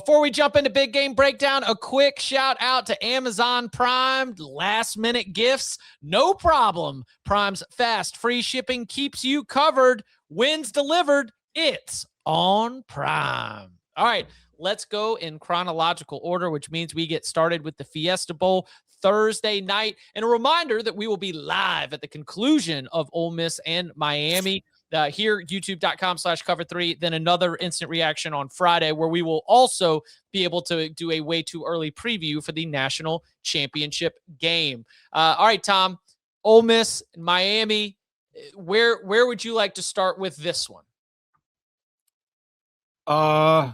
Before we jump into big game breakdown, a quick shout out to Amazon Prime. Last minute gifts, no problem. Prime's fast, free shipping keeps you covered. Wins delivered, it's on Prime. All right, let's go in chronological order, which means we get started with the Fiesta Bowl Thursday night. And a reminder that we will be live at the conclusion of Ole Miss and Miami. Here, youtube.com/cover3, then another instant reaction on Friday, where we will also be able to do a way too early preview for the national championship game. All right, Tom, Ole Miss, Miami, where would you like to start with this one? I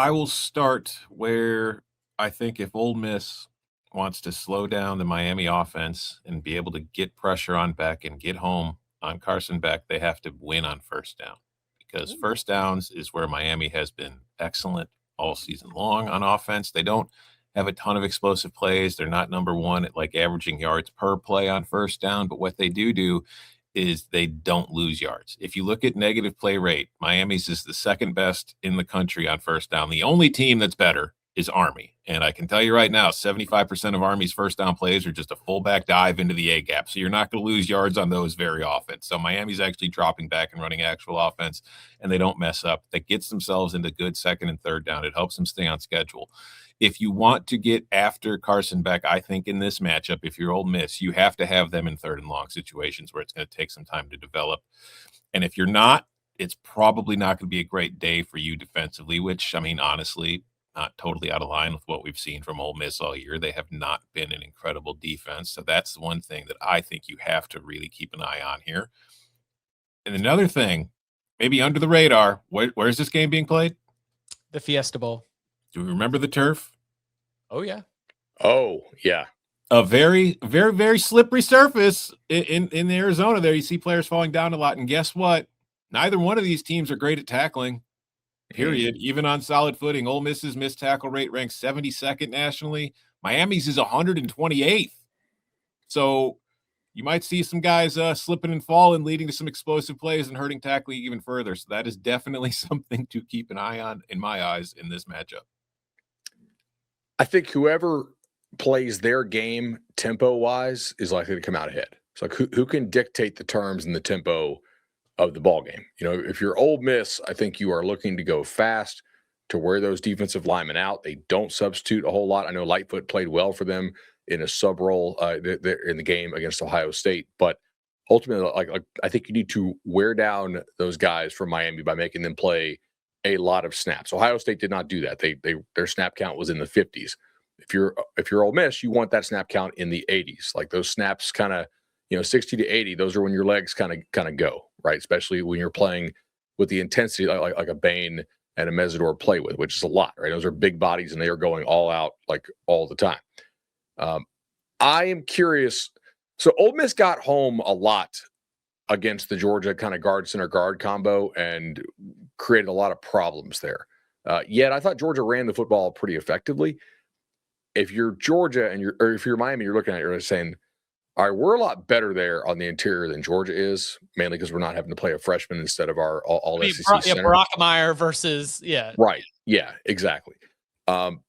will start where I think if Ole Miss wants to slow down the Miami offense and be able to get pressure on Beck and get home on Carson Beck, they have to win on first down, because first downs is where Miami has been excellent all season long on offense. They don't have a ton of explosive plays. They're not number one at like averaging yards per play on first down, but what they do is they don't lose yards. If you look at negative play rate, Miami's is the second best in the country on first down. The only team that's better is Army. And I can tell you right now, 75% of Army's first down plays are just a fullback dive into the A gap. So you're not going to lose yards on those very often. So Miami's actually dropping back and running actual offense, and they don't mess up. That gets themselves into good second and third down. It helps them stay on schedule. If you want to get after Carson Beck, I think in this matchup, if you're Ole Miss, you have to have them in third and long situations where it's going to take some time to develop. And if you're not, it's probably not going to be a great day for you defensively, which, I mean, honestly, not totally out of line with what we've seen from Ole Miss all year. They have not been an incredible defense. So that's the one thing that I think you have to really keep an eye on here. And another thing, maybe under the radar, where's this game being played? The Fiesta Bowl. Do we remember the turf? Oh, yeah. Oh, yeah. A very, very, very slippery surface in Arizona there. You see players falling down a lot. And guess what? Neither one of these teams are great at tackling. Period. Even on solid footing. Ole Miss's missed tackle rate ranks 72nd nationally. Miami's is 128th. So you might see some guys slipping and falling, leading to some explosive plays and hurting tackling even further. So that is definitely something to keep an eye on, in my eyes, in this matchup. I think whoever plays their game tempo-wise is likely to come out ahead. It's like who can dictate the terms and the tempo of the ball game. You know, if you're Ole Miss, I think you are looking to go fast, to wear those defensive linemen out. They don't substitute a whole lot. I know Lightfoot played well for them in a sub role in the game against Ohio State, but ultimately, like I think you need to wear down those guys from Miami by making them play a lot of snaps. Ohio State did not do that. Their snap count was in the 50s. If you're Ole Miss, you want that snap count in the 80s. Like those snaps kind of, 60 to 80, those are when your legs kind of go, right? Especially when you're playing with the intensity like a Bain and a Mesidor play with, which is a lot, right? Those are big bodies and they are going all out like all the time. I am curious. So Ole Miss got home a lot against the Georgia kind of guard center guard combo and created a lot of problems there. Yet I thought Georgia ran the football pretty effectively. If you're Georgia or if you're Miami, you're looking at it, you're saying, all right, we're a lot better there on the interior than Georgia is, mainly because we're not having to play a freshman instead of our all SEC center. Brockemeyer versus, yeah. Right. Yeah, exactly.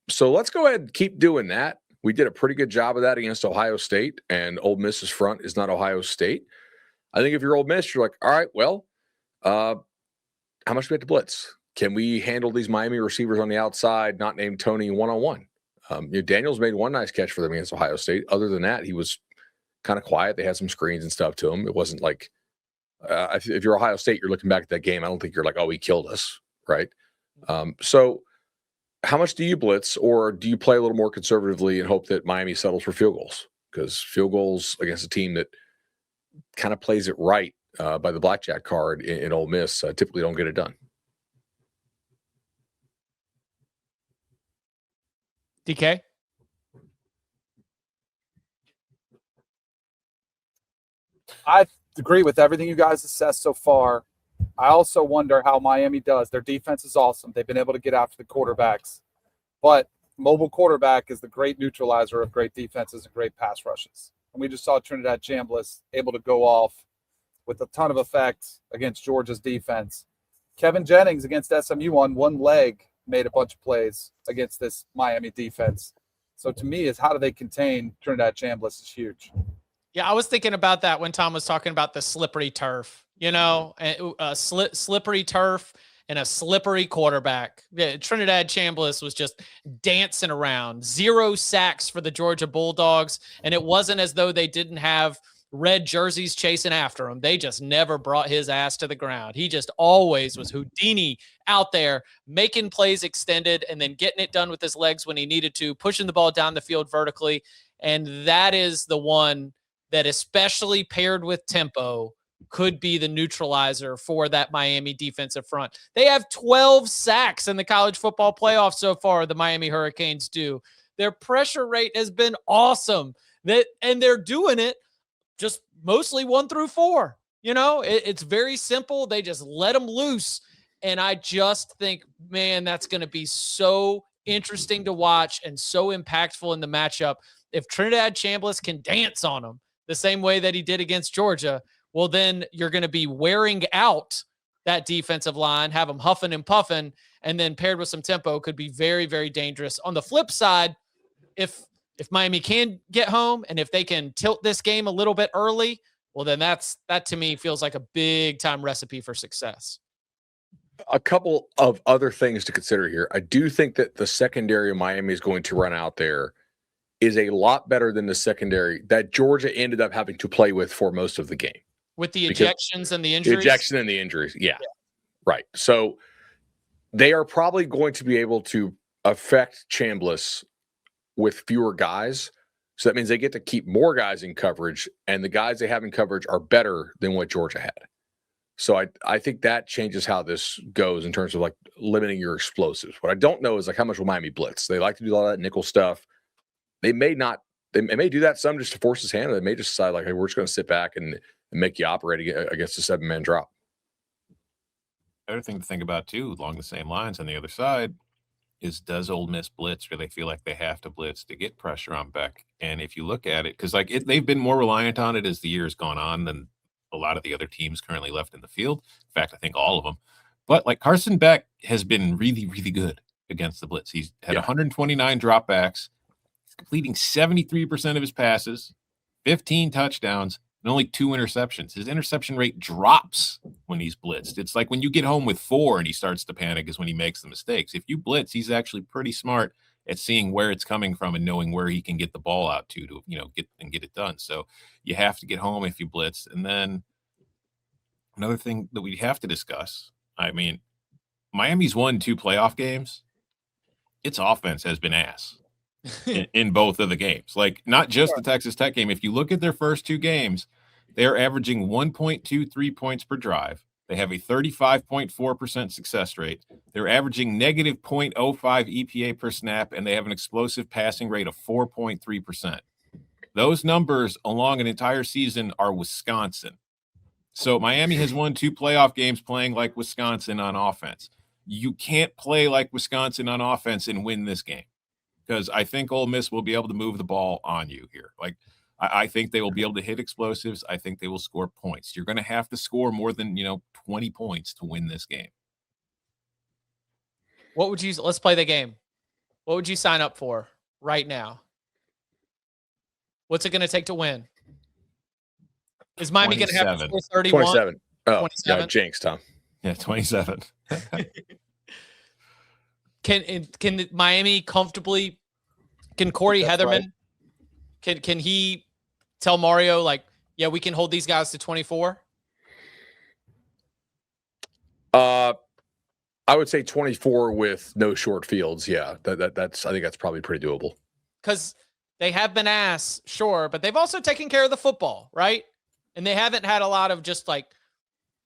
So let's go ahead and keep doing that. We did a pretty good job of that against Ohio State, and Ole Miss's front is not Ohio State. I think if you're Ole Miss, you're like, all right, well, how much do we have to blitz? Can we handle these Miami receivers on the outside, not named Tony, one-on-one? Daniels made one nice catch for them against Ohio State. Other than that, he was kind of quiet. They had some screens and stuff to him. It wasn't like if you're Ohio State, you're looking back at that game. I don't think you're like, oh, he killed us, right? So how much do you blitz, or do you play a little more conservatively and hope that Miami settles for field goals? Because field goals against a team that kind of plays it right by the blackjack card in Ole Miss typically don't get it done. DK? I agree with everything you guys assessed so far. I also wonder how Miami does. Their defense is awesome. They've been able to get after the quarterbacks. But mobile quarterback is the great neutralizer of great defenses and great pass rushes. And we just saw Trinidad Chambliss able to go off with a ton of effect against Georgia's defense. Kevin Jennings against SMU on one leg made a bunch of plays against this Miami defense. So to me, is how do they contain Trinidad Chambliss is huge. Yeah, I was thinking about that when Tom was talking about the slippery turf, slippery turf and a slippery quarterback. Yeah, Trinidad Chambliss was just dancing around. 0 sacks for the Georgia Bulldogs, and it wasn't as though they didn't have red jerseys chasing after him. They just never brought his ass to the ground. He just always was Houdini out there making plays extended and then getting it done with his legs when he needed to, pushing the ball down the field vertically. And that is the one that, especially paired with tempo, could be the neutralizer for that Miami defensive front. They have 12 sacks in the college football playoff so far, the Miami Hurricanes do. Their pressure rate has been awesome. And they're doing it just mostly 1 through 4. It's very simple. They just let them loose. And I just think, man, that's going to be so interesting to watch and so impactful in the matchup. If Trinidad Chambliss can dance on them the same way that he did against Georgia, well, then you're going to be wearing out that defensive line, have them huffing and puffing, and then paired with some tempo could be very, very dangerous. On the flip side, if Miami can get home and if they can tilt this game a little bit early, well, then that to me feels like a big time recipe for success. A couple of other things to consider here. I do think that the secondary Miami is going to run out there is a lot better than the secondary that Georgia ended up having to play with for most of the game. With the ejections and the injuries? The ejection and the injuries, yeah. Right. So they are probably going to be able to affect Chambliss with fewer guys. So that means they get to keep more guys in coverage, and the guys they have in coverage are better than what Georgia had. So I think that changes how this goes in terms of like limiting your explosives. What I don't know is like how much will Miami blitz. They like to do all that nickel stuff. They may not. They may do that some just to force his hand. Or they may just decide like, hey, we're just going to sit back and make you operate against a 7-man drop. Other thing to think about too, along the same lines on the other side, is does Ole Miss blitz, or they feel like they have to blitz to get pressure on Beck? And if you look at it, because they've been more reliant on it as the year's gone on than a lot of the other teams currently left in the field. In fact, I think all of them. But like Carson Beck has been really, really good against the blitz. He's had 129 dropbacks. He's completing 73% of his passes, 15 touchdowns, and only 2 interceptions. His interception rate drops when he's blitzed. It's like when you get home with 4 and he starts to panic is when he makes the mistakes. If you blitz, he's actually pretty smart at seeing where it's coming from and knowing where he can get the ball out to get it done. So you have to get home if you blitz. And then another thing that we have to discuss, I mean, Miami's won 2 playoff games. Its offense has been ass in both of the games. Like, not just the Texas Tech game. If you look at their first 2 games, they're averaging 1.23 points per drive. They have a 35.4% success rate. They're averaging negative 0.05 EPA per snap, and they have an explosive passing rate of 4.3%. Those numbers along an entire season are Wisconsin. So Miami has won 2 playoff games playing like Wisconsin on offense. You can't play like Wisconsin on offense and win this game, because I think Ole Miss will be able to move the ball on you here. Like, I think they will be able to hit explosives. I think they will score points. You're going to have to score more than 20 points to win this game. Let's play the game. What would you sign up for right now? What's it going to take to win? Is Miami going to have to score 31? 27. Oh, 27? Yeah, jinx, Tom. Yeah, 27. Can Miami comfortably? Can Corey Heatherman? Right. Can he tell Mario, like, yeah, we can hold these guys to 24? I would say 24 with no short fields. Yeah, that's I think that's probably pretty doable. Because they have been ass, sure, but they've also taken care of the football, right? And they haven't had a lot of just like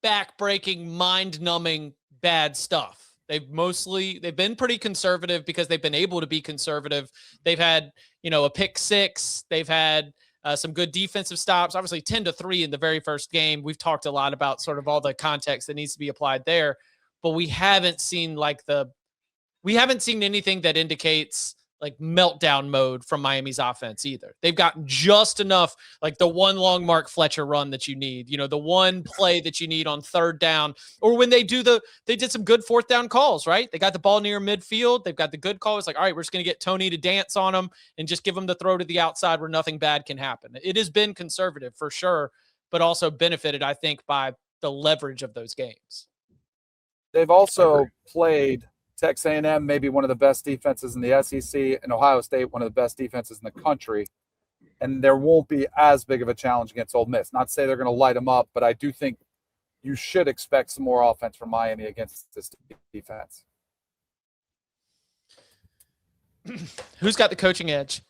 back-breaking, mind-numbing bad stuff. They've been pretty conservative because they've been able to be conservative. They've had, a pick 6. They've had some good defensive stops, obviously 10-3 in the very first game. We've talked a lot about sort of all the context that needs to be applied there, but we haven't seen anything that indicates like meltdown mode from Miami's offense either. They've gotten just enough, like the one long Mark Fletcher run that you need, the one play that you need on third down, or when they did some good fourth down calls, right? They got the ball near midfield. They've got the good call. It's like, all right, we're just going to get Tony to dance on them and just give them the throw to the outside where nothing bad can happen. It has been conservative for sure, but also benefited, I think, by the leverage of those games. They've also played Texas A&M, maybe one of the best defenses in the SEC, and Ohio State, one of the best defenses in the country. And there won't be as big of a challenge against Ole Miss. Not to say they're going to light them up, but I do think you should expect some more offense from Miami against this defense. Who's got the coaching edge?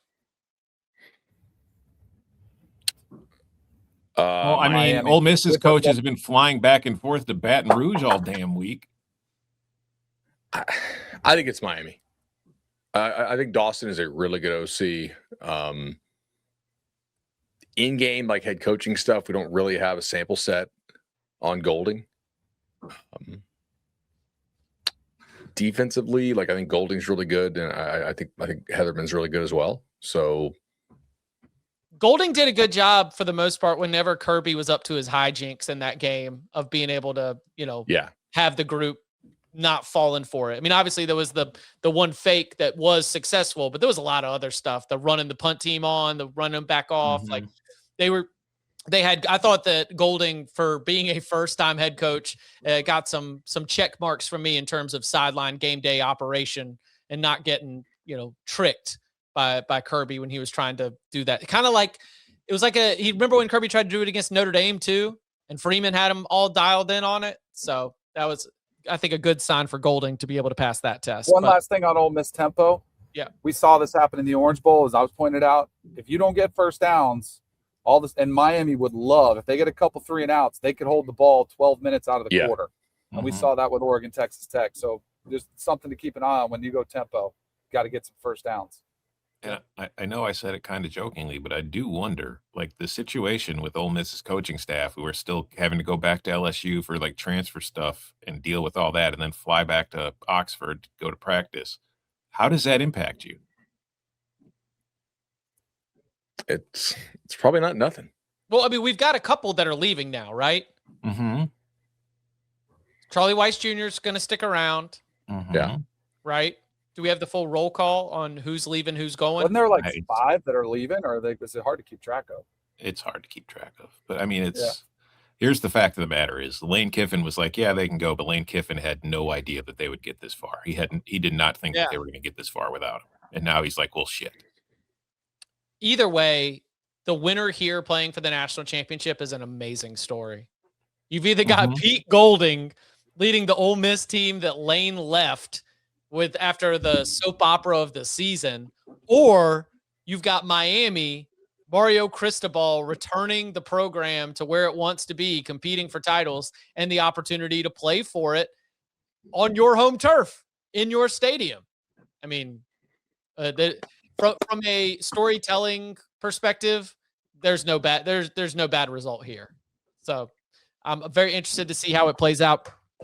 Well, I mean, Miami. Ole Miss's coaches have been flying back and forth to Baton Rouge all damn week. I think it's Miami. I think Dawson is a really good OC. In-game, like head coaching stuff, we don't really have a sample set on Golding. Defensively, like I think Golding's really good, and I think Heatherman's really good as well. So Golding did a good job for the most part whenever Kirby was up to his hijinks in that game of being able to, have the group not falling for it. I mean, obviously there was the one fake that was successful, but there was a lot of other stuff. The running the punt team on, the running back off. Mm-hmm. Like I thought that Golding, for being a first-time head coach, got some check marks from me in terms of sideline game day operation and not getting, tricked by Kirby when he was trying to do that. Kind of like, it was like he remember when Kirby tried to do it against Notre Dame too, and Freeman had him all dialed in on it. So that was, I think, a good sign for Golding to be able to pass that test. Last thing on Ole Miss tempo. Yeah. We saw this happen in the Orange Bowl, as I was pointed out. If you don't get first downs, all this, and Miami would love, if they get a couple 3 and outs, they could hold the ball 12 minutes out of the quarter. And we saw that with Oregon, Texas Tech. So there's something to keep an eye on when you go tempo. Got to get some first downs. And I know I said it kind of jokingly, but I do wonder, like the situation with Ole Miss's coaching staff, who are still having to go back to LSU for like transfer stuff and deal with all that, and then fly back to Oxford to go to practice. How does that impact you? it's probably not nothing. Well, I mean, we've got a couple that are leaving now, right? Mm-hmm. Charlie Weiss Jr. is going to stick around. Mm-hmm. Yeah. Right? Do we have the full roll call on who's leaving, who's going? Wasn't there like 5 that are leaving, or is it hard to keep track of? It's hard to keep track of. But I mean, here's the fact of the matter is Lane Kiffin was like, yeah, they can go, but Lane Kiffin had no idea that they would get this far. He did not think that they were going to get this far without him. And now he's like, well, shit. Either way, the winner here playing for the national championship is an amazing story. You've either got Pete Golding leading the Ole Miss team that Lane left with after the soap opera of the season, or you've got Miami, Mario Cristobal returning the program to where it wants to be, competing for titles, and the opportunity to play for it on your home turf in your stadium. I mean, from a storytelling perspective, there's no bad result here. So I'm very interested to see how it plays out.